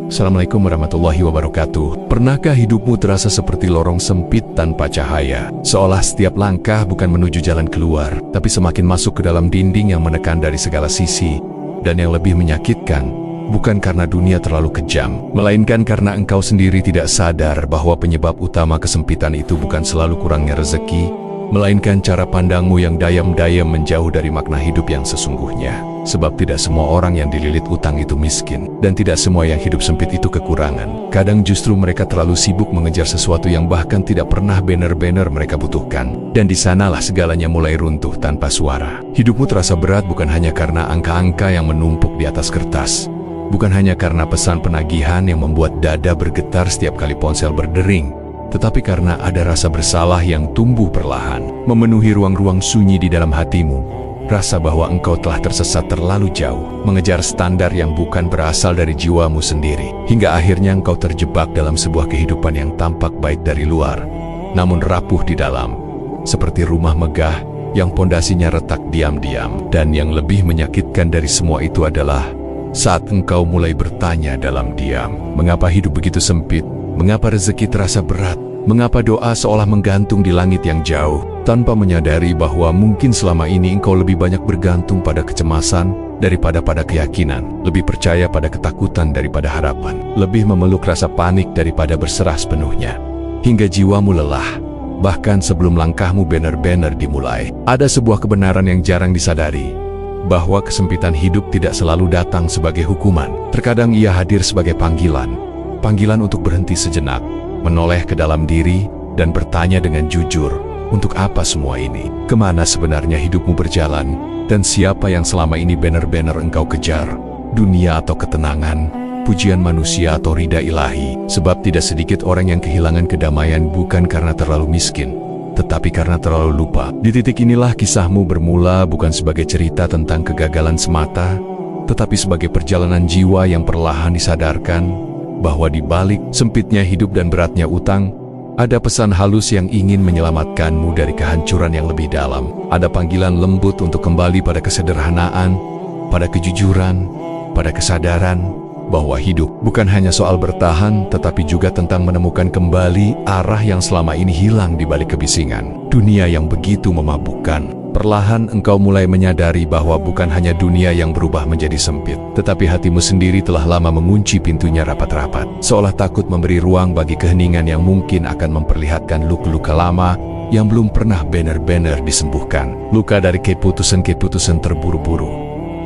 Assalamualaikum warahmatullahi wabarakatuh. Pernahkah hidupmu terasa seperti lorong sempit tanpa cahaya? Seolah setiap langkah bukan menuju jalan keluar, tapi semakin masuk ke dalam dinding yang menekan dari segala sisi. Dan yang lebih menyakitkan, bukan karena dunia terlalu kejam, melainkan karena engkau sendiri tidak sadar bahwa penyebab utama kesempitan itu bukan selalu kurangnya rezeki, melainkan cara pandangmu yang dayam-dayam menjauh dari makna hidup yang sesungguhnya. Sebab tidak semua orang yang dililit utang itu miskin, dan tidak semua yang hidup sempit itu kekurangan. Kadang justru mereka terlalu sibuk mengejar sesuatu yang bahkan tidak pernah benar-benar mereka butuhkan. Dan di sanalah segalanya mulai runtuh tanpa suara. Hidupmu terasa berat bukan hanya karena angka-angka yang menumpuk di atas kertas, bukan hanya karena pesan penagihan yang membuat dada bergetar setiap kali ponsel berdering, tetapi karena ada rasa bersalah yang tumbuh perlahan, memenuhi ruang-ruang sunyi di dalam hatimu. Rasa bahwa engkau telah tersesat terlalu jauh, mengejar standar yang bukan berasal dari jiwamu sendiri, hingga akhirnya engkau terjebak dalam sebuah kehidupan yang tampak baik dari luar, namun rapuh di dalam, seperti rumah megah yang pondasinya retak diam-diam. Dan yang lebih menyakitkan dari semua itu adalah saat engkau mulai bertanya dalam diam, mengapa hidup begitu sempit? Mengapa rezeki terasa berat? Mengapa doa seolah menggantung di langit yang jauh? Tanpa menyadari bahwa mungkin selama ini engkau lebih banyak bergantung pada kecemasan daripada pada keyakinan, lebih percaya pada ketakutan daripada harapan, lebih memeluk rasa panik daripada berserah sepenuhnya, hingga jiwamu lelah, bahkan sebelum langkahmu benar-benar dimulai. Ada sebuah kebenaran yang jarang disadari, bahwa kesempitan hidup tidak selalu datang sebagai hukuman. Terkadang ia hadir sebagai panggilan untuk berhenti sejenak, menoleh ke dalam diri, dan bertanya dengan jujur, untuk apa semua ini? Kemana sebenarnya hidupmu berjalan? Dan siapa yang selama ini benar-benar engkau kejar? Dunia atau ketenangan? Pujian manusia atau ridha ilahi? Sebab tidak sedikit orang yang kehilangan kedamaian bukan karena terlalu miskin, tetapi karena terlalu lupa. Di titik inilah kisahmu bermula, bukan sebagai cerita tentang kegagalan semata, tetapi sebagai perjalanan jiwa yang perlahan disadarkan bahwa di balik sempitnya hidup dan beratnya utang, ada pesan halus yang ingin menyelamatkanmu dari kehancuran yang lebih dalam. Ada panggilan lembut untuk kembali pada kesederhanaan, pada kejujuran, pada kesadaran bahwa hidup bukan hanya soal bertahan, tetapi juga tentang menemukan kembali arah yang selama ini hilang di balik kebisingan dunia yang begitu memabukkan. Perlahan engkau mulai menyadari bahwa bukan hanya dunia yang berubah menjadi sempit, tetapi hatimu sendiri telah lama mengunci pintunya rapat-rapat, seolah takut memberi ruang bagi keheningan yang mungkin akan memperlihatkan luka-luka lama yang belum pernah benar-benar disembuhkan. Luka dari keputusan-keputusan terburu-buru,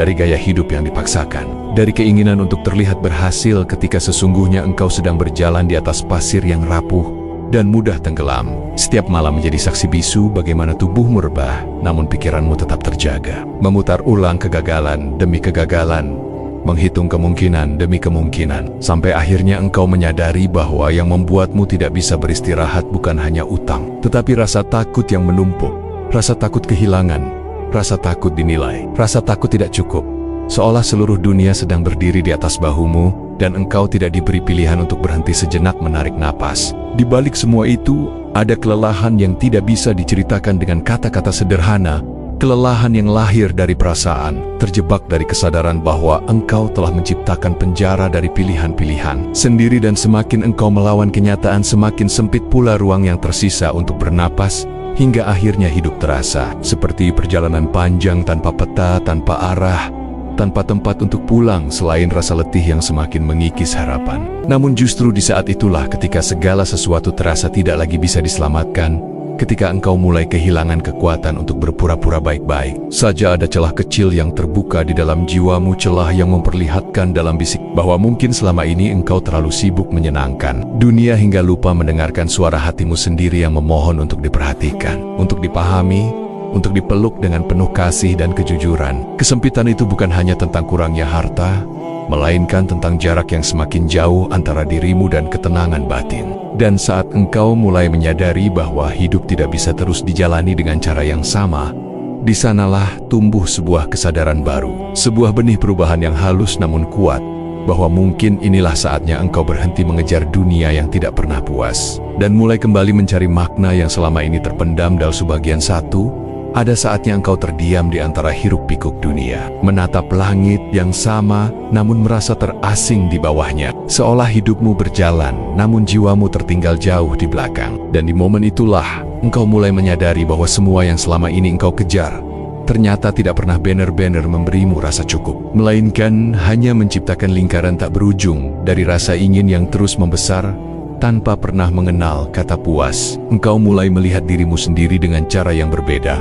dari gaya hidup yang dipaksakan, dari keinginan untuk terlihat berhasil ketika sesungguhnya engkau sedang berjalan di atas pasir yang rapuh dan mudah tenggelam. Setiap malam menjadi saksi bisu bagaimana tubuhmu rebah, namun pikiranmu tetap terjaga. Memutar ulang kegagalan demi kegagalan, menghitung kemungkinan demi kemungkinan, sampai akhirnya engkau menyadari bahwa yang membuatmu tidak bisa beristirahat bukan hanya utang, tetapi rasa takut yang menumpuk, rasa takut kehilangan, rasa takut dinilai, rasa takut tidak cukup. Seolah seluruh dunia sedang berdiri di atas bahumu, dan engkau tidak diberi pilihan untuk berhenti sejenak menarik napas. Di balik semua itu, ada kelelahan yang tidak bisa diceritakan dengan kata-kata sederhana, kelelahan yang lahir dari perasaan, terjebak dari kesadaran bahwa engkau telah menciptakan penjara dari pilihan-pilihan sendiri, dan semakin engkau melawan kenyataan, semakin sempit pula ruang yang tersisa untuk bernapas, hingga akhirnya hidup terasa seperti perjalanan panjang tanpa peta, tanpa arah, tanpa tempat untuk pulang selain rasa letih yang semakin mengikis harapan. Namun justru di saat itulah ketika segala sesuatu terasa tidak lagi bisa diselamatkan, ketika engkau mulai kehilangan kekuatan untuk berpura-pura baik-baik saja, ada celah kecil yang terbuka di dalam jiwamu, celah yang memperlihatkan dalam bisik bahwa mungkin selama ini engkau terlalu sibuk menyenangkan dunia hingga lupa mendengarkan suara hatimu sendiri yang memohon untuk diperhatikan, untuk dipahami, untuk dipeluk dengan penuh kasih dan kejujuran. Kesempitan itu bukan hanya tentang kurangnya harta, melainkan tentang jarak yang semakin jauh antara dirimu dan ketenangan batin. Dan saat engkau mulai menyadari bahwa hidup tidak bisa terus dijalani dengan cara yang sama, di sanalah tumbuh sebuah kesadaran baru, sebuah benih perubahan yang halus namun kuat, bahwa mungkin inilah saatnya engkau berhenti mengejar dunia yang tidak pernah puas, dan mulai kembali mencari makna yang selama ini terpendam dalam sebagian satu Ada saatnya engkau terdiam di antara hiruk-pikuk dunia, menatap langit yang sama namun merasa terasing di bawahnya. Seolah hidupmu berjalan namun jiwamu tertinggal jauh di belakang. Dan di momen itulah engkau mulai menyadari bahwa semua yang selama ini engkau kejar ternyata tidak pernah benar-benar memberimu rasa cukup, melainkan hanya menciptakan lingkaran tak berujung dari rasa ingin yang terus membesar tanpa pernah mengenal kata puas. Engkau mulai melihat dirimu sendiri dengan cara yang berbeda,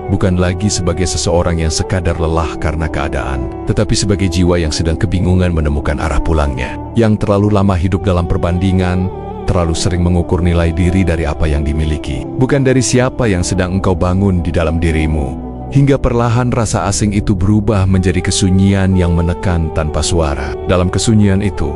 bukan lagi sebagai seseorang yang sekadar lelah karena keadaan, tetapi sebagai jiwa yang sedang kebingungan menemukan arah pulangnya, yang terlalu lama hidup dalam perbandingan, terlalu sering mengukur nilai diri dari apa yang dimiliki, bukan dari siapa yang sedang engkau bangun di dalam dirimu. Hingga perlahan rasa asing itu berubah menjadi kesunyian yang menekan tanpa suara. Dalam kesunyian itu,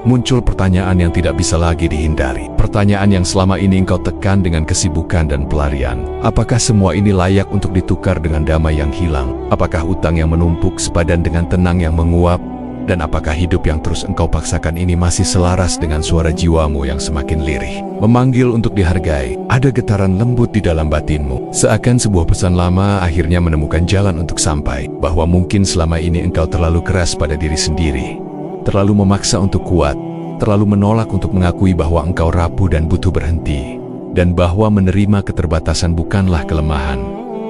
muncul pertanyaan yang tidak bisa lagi dihindari. Pertanyaan yang selama ini engkau tekan dengan kesibukan dan pelarian. Apakah semua ini layak untuk ditukar dengan damai yang hilang? Apakah utang yang menumpuk sepadan dengan tenang yang menguap? Dan apakah hidup yang terus engkau paksakan ini masih selaras dengan suara jiwamu yang semakin lirih, memanggil untuk dihargai? Ada getaran lembut di dalam batinmu, seakan sebuah pesan lama akhirnya menemukan jalan untuk sampai. Bahwa mungkin selama ini engkau terlalu keras pada diri sendiri, terlalu memaksa untuk kuat, terlalu menolak untuk mengakui bahwa engkau rapuh dan butuh berhenti, dan bahwa menerima keterbatasan bukanlah kelemahan,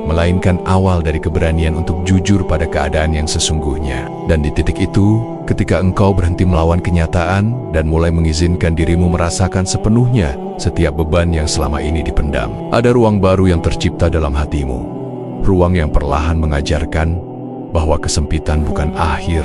melainkan awal dari keberanian untuk jujur pada keadaan yang sesungguhnya. Dan di titik itu, ketika engkau berhenti melawan kenyataan dan mulai mengizinkan dirimu merasakan sepenuhnya setiap beban yang selama ini dipendam, ada ruang baru yang tercipta dalam hatimu. Ruang yang perlahan mengajarkan bahwa kesempitan bukan akhir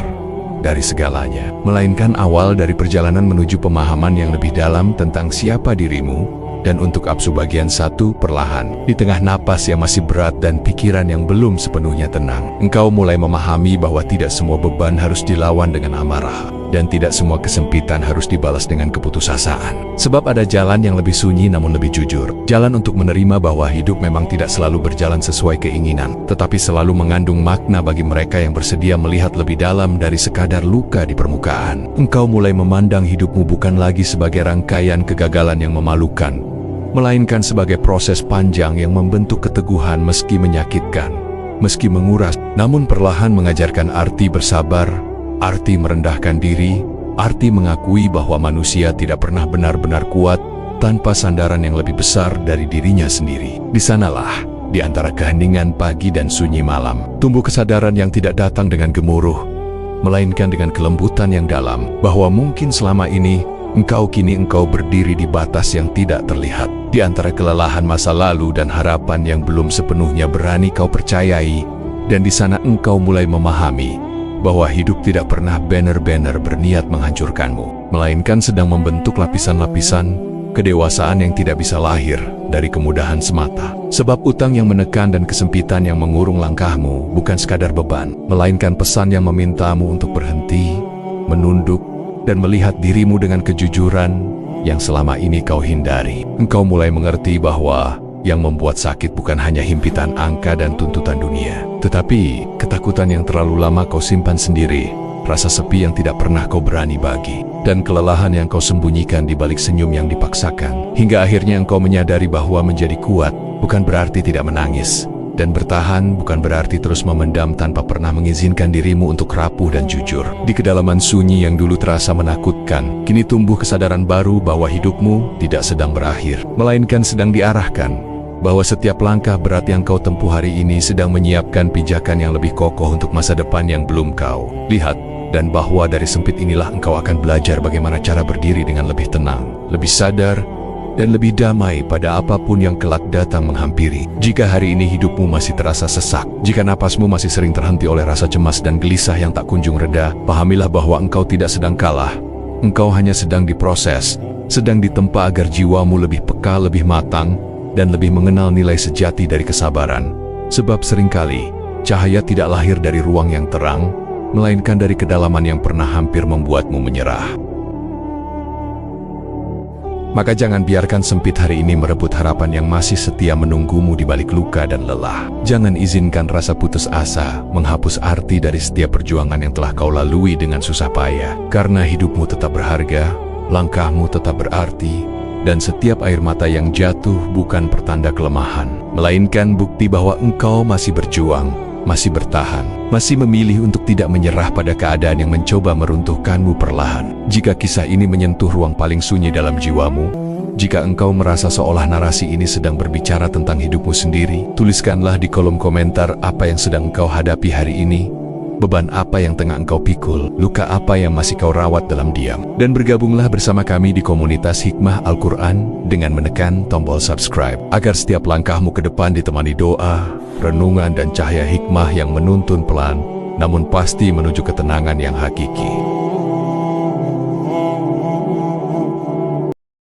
dari segalanya, melainkan awal dari perjalanan menuju pemahaman yang lebih dalam tentang siapa dirimu. Dan untuk absu bagian satu, perlahan, di tengah napas yang masih berat dan pikiran yang belum sepenuhnya tenang, engkau mulai memahami bahwa tidak semua beban harus dilawan dengan amarah, dan tidak semua kesempitan harus dibalas dengan keputusasaan. Sebab ada jalan yang lebih sunyi namun lebih jujur. Jalan untuk menerima bahwa hidup memang tidak selalu berjalan sesuai keinginan, tetapi selalu mengandung makna bagi mereka yang bersedia melihat lebih dalam dari sekadar luka di permukaan. Engkau mulai memandang hidupmu bukan lagi sebagai rangkaian kegagalan yang memalukan, melainkan sebagai proses panjang yang membentuk keteguhan meski menyakitkan, meski menguras, namun perlahan mengajarkan arti bersabar, arti merendahkan diri, arti mengakui bahwa manusia tidak pernah benar-benar kuat tanpa sandaran yang lebih besar dari dirinya sendiri. Di sanalah, di antara keheningan pagi dan sunyi malam, tumbuh kesadaran yang tidak datang dengan gemuruh, melainkan dengan kelembutan yang dalam, bahwa mungkin selama ini engkau berdiri di batas yang tidak terlihat, di antara kelelahan masa lalu dan harapan yang belum sepenuhnya berani kau percayai. Dan di sana engkau mulai memahami bahwa hidup tidak pernah benar-benar berniat menghancurkanmu, melainkan sedang membentuk lapisan-lapisan kedewasaan yang tidak bisa lahir dari kemudahan semata. Sebab utang yang menekan dan kesempitan yang mengurung langkahmu bukan sekadar beban, melainkan pesan yang memintamu untuk berhenti, menunduk, dan melihat dirimu dengan kejujuran yang selama ini kau hindari. Engkau mulai mengerti bahwa yang membuat sakit bukan hanya himpitan angka dan tuntutan dunia, tetapi ketakutan yang terlalu lama kau simpan sendiri, rasa sepi yang tidak pernah kau berani bagi, dan kelelahan yang kau sembunyikan di balik senyum yang dipaksakan. Hingga akhirnya engkau menyadari bahwa menjadi kuat bukan berarti tidak menangis, dan bertahan bukan berarti terus memendam tanpa pernah mengizinkan dirimu untuk rapuh dan jujur. Di kedalaman sunyi yang dulu terasa menakutkan, kini tumbuh kesadaran baru bahwa hidupmu tidak sedang berakhir, melainkan sedang diarahkan. Bahwa setiap langkah berat yang kau tempuh hari ini sedang menyiapkan pijakan yang lebih kokoh untuk masa depan yang belum kau lihat. Dan bahwa dari sempit inilah engkau akan belajar bagaimana cara berdiri dengan lebih tenang, lebih sadar, dan lebih damai pada apapun yang kelak datang menghampiri. Jika hari ini hidupmu masih terasa sesak, jika napasmu masih sering terhenti oleh rasa cemas dan gelisah yang tak kunjung reda, pahamilah bahwa engkau tidak sedang kalah. Engkau hanya sedang diproses, sedang ditempa agar jiwamu lebih peka, lebih matang, dan lebih mengenal nilai sejati dari kesabaran. Sebab seringkali, cahaya tidak lahir dari ruang yang terang, melainkan dari kedalaman yang pernah hampir membuatmu menyerah. Maka jangan biarkan sempit hari ini merebut harapan yang masih setia menunggumu di balik luka dan lelah. Jangan izinkan rasa putus asa menghapus arti dari setiap perjuangan yang telah kau lalui dengan susah payah. Karena hidupmu tetap berharga, langkahmu tetap berarti, Dan setiap air mata yang jatuh bukan pertanda kelemahan, melainkan bukti bahwa engkau masih berjuang, masih bertahan, masih memilih untuk tidak menyerah pada keadaan yang mencoba meruntuhkanmu perlahan. Jika kisah ini menyentuh ruang paling sunyi dalam jiwamu, jika engkau merasa seolah narasi ini sedang berbicara tentang hidupmu sendiri, tuliskanlah di kolom komentar apa yang sedang engkau hadapi hari ini, beban apa yang tengah engkau pikul, luka apa yang masih kau rawat dalam diam. Dan bergabunglah bersama kami di komunitas Hikmah Al-Quran dengan menekan tombol subscribe, agar setiap langkahmu ke depan ditemani doa, renungan dan cahaya hikmah yang menuntun pelan, namun pasti menuju ketenangan yang hakiki.